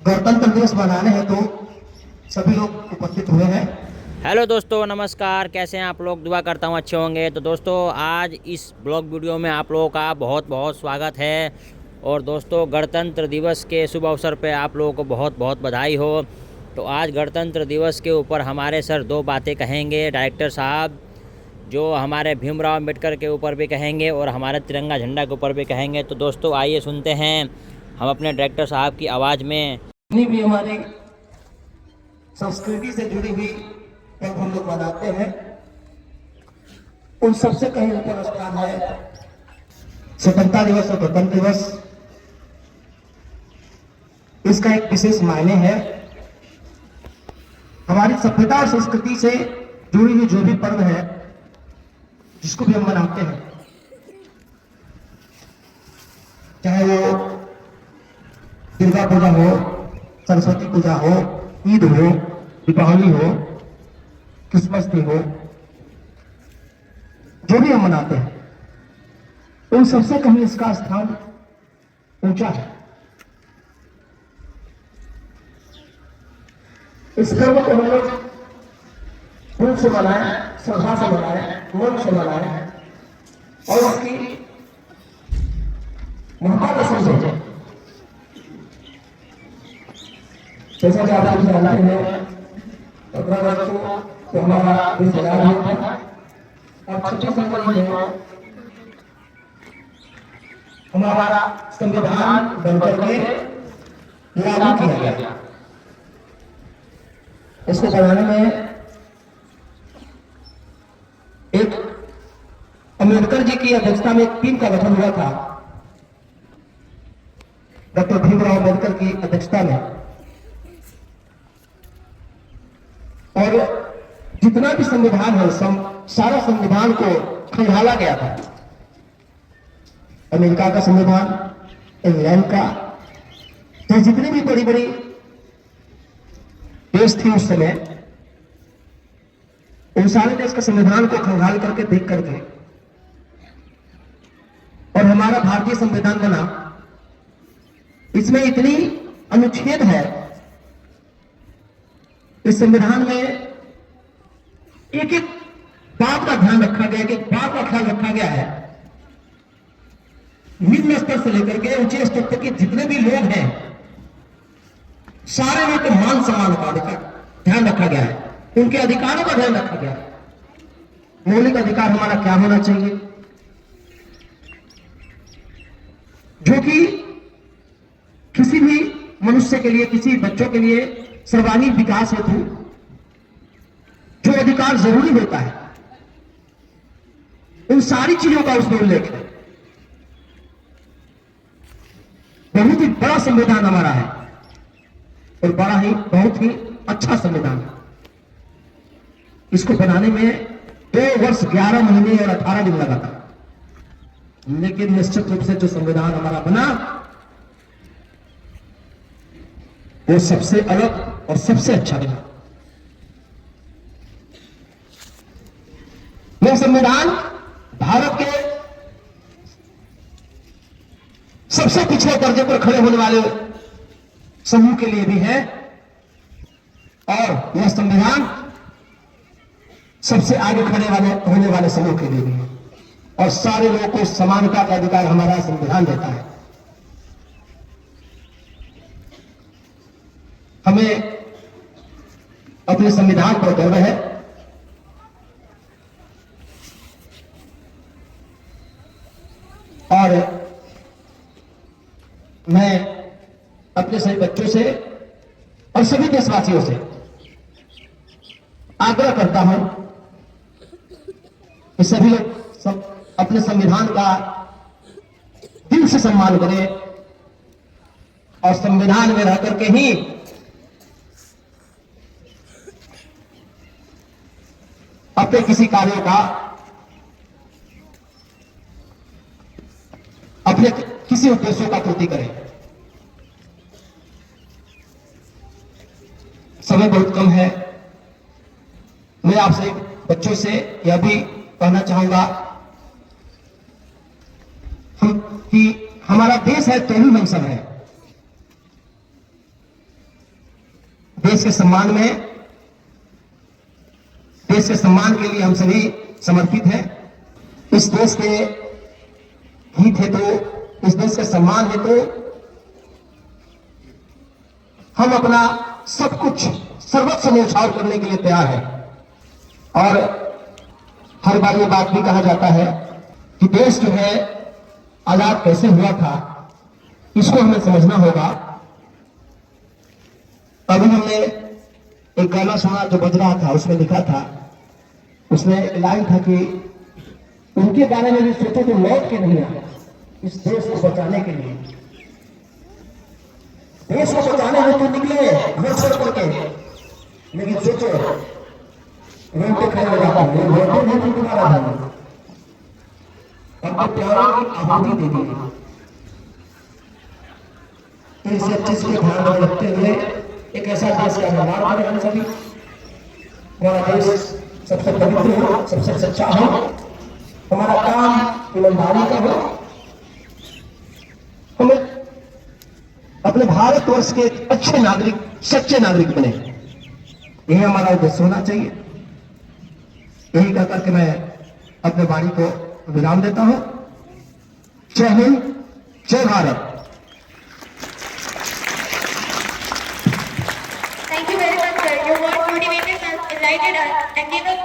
गणतंत्र दिवस मनाने हैं तो सभी लोग उपस्थित हुए हैं। हेलो दोस्तों, नमस्कार। कैसे हैं आप लोग? दुआ करता हूँ अच्छे होंगे। तो दोस्तों, आज इस ब्लॉग वीडियो में आप लोगों का बहुत बहुत स्वागत है। और दोस्तों, गणतंत्र दिवस के शुभ अवसर पे आप लोगों को बहुत बहुत बधाई हो। तो आज गणतंत्र दिवस के ऊपर हमारे सर दो बातें कहेंगे, डायरेक्टर साहब, जो हमारे भीमराव अम्बेडकर के ऊपर भी कहेंगे और हमारे तिरंगा झंडा के ऊपर भी कहेंगे। तो दोस्तों, आइए सुनते हैं हम अपने डायरेक्टर साहब की आवाज़ में। जितनी भी हमारी संस्कृति से जुड़ी हुई पर्व हम लोग मनाते हैं, उन सबसे कहीं ऊपर स्थान है स्वतंत्रता दिवस और गणतंत्र दिवस। इसका एक विशेष मायने है। हमारी सभ्यता और संस्कृति से जुड़ी हुई जो भी पर्व है, जिसको भी हम मनाते हैं, चाहे वो दुर्गा पूजा हो, सरस्वती पूजा हो, ईद हो, दीपावली हो, क्रिसमस डे हो, जो भी हम मनाते हैं, उन सबसे कहीं इसका स्थान ऊंचा है। इस पर्व को हम लोग रूप से मनाएं, श्रद्धा से मनाएं, मन से मनाएं और उसकी महत्ता को समझें। जैसा कि आप लोग जानते हैं, 15 अगस्त को तो हमारा देश आजाद हुआ था और 26 जनवरी को हमारा संविधान बनकर के लागू किया गया। इसको बनाने में एक अम्बेडकर जी की अध्यक्षता में एक टीम का गठन हुआ था, डॉक्टर भीमराव अम्बेडकर की अध्यक्षता में। और जितना भी संविधान है, सारा संविधान को खंगाला गया था। अमेरिका का संविधान, इंग्लैंड का, तो जितनी भी बड़ी बड़ी देश थी उस समय, उन सारे देश के संविधान को खंगाल करके देख करके और हमारा भारतीय संविधान बना। इसमें इतनी अनुच्छेद है, इस संविधान में एक एक बात का ध्यान रखा गया, एक बात का ख्याल रखा गया है। निम्न स्तर से लेकर के ऊंचे स्तर तक के जितने भी लोग हैं, सारे लोग को मान सम्मान का ध्यान रखा गया है, उनके अधिकारों का ध्यान रखा गया है। मौलिक अधिकार हमारा क्या होना चाहिए, जो कि किसी भी मनुष्य के लिए, किसी बच्चों के लिए सर्वांगीण विकास हेतु जो अधिकार जरूरी होता है, उन सारी चीजों का उसमें उल्लेख है। बहुत ही बड़ा संविधान हमारा है और बड़ा ही बहुत ही अच्छा संविधान है। इसको बनाने में 2 वर्ष 11 महीने और 18 दिन लगा था, लेकिन निश्चित रूप से जो संविधान हमारा बना, वो सबसे अलग और सबसे अच्छा बना। यह संविधान भारत के सबसे पिछले दर्जे पर खड़े होने वाले समूह के लिए भी है और यह संविधान सबसे आगे खड़े होने वाले समूह के लिए भी है। और सारे लोगों को समानता का अधिकार हमारा संविधान देता है। हमें अपने संविधान पर गर्व है। और मैं अपने सभी बच्चों से और सभी देशवासियों से आग्रह करता हूं कि सभी लोग अपने संविधान का दिल से सम्मान करें और संविधान में रह करके ही अपने किसी कार्यों का, अपने किसी उद्देश्यों का पूर्ति करें। समय बहुत कम है। मैं आपसे बच्चों से यह भी कहना चाहूंगा कि हमारा देश है तो ही हम सब है। देश के सम्मान के लिए हम सभी समर्पित हैं। इस देश के हित हेतु, इस देश के सम्मान हेतु हम अपना सब कुछ सर्वस्व न्यौछावर करने के लिए तैयार है। और हर बार ये बात भी कहा जाता है कि देश जो है आजाद कैसे हुआ था, इसको हमें समझना होगा। अभी हमने एक गाना सुना जो बज रहा था, उसमें लिखा था, उसमें एक लाइन था कि उनके बारे में भी सोचो तो लौट के नहीं आया इस देश को बचाने के लिए। देश को बचाने में तो निकले घर छोड़ करके, लेकिन सोचो रोड पे खड़े हो जाता है, रोड नहीं तुम्हारा धर्म, अपने प्यारों की आहुति दे दी। इन सब चीज को ध्यान में रखते हुए एक ऐसा देश का निर्माण करें हम सभी। हमारा देश सबसे पवित्र हो, सबसे सच्चा हो, हमारा काम ईमानदारी का हो, हमें अपने भारतवर्ष के अच्छे नागरिक, सच्चे नागरिक बने, यही हमारा उद्देश्य होना चाहिए। यही कहकर के मैं अपने वाणी को विराम देता हूं। जय हिंद, जय Bharat. Thank you very much, sir. Your words motivated us, enlightened us, and gave us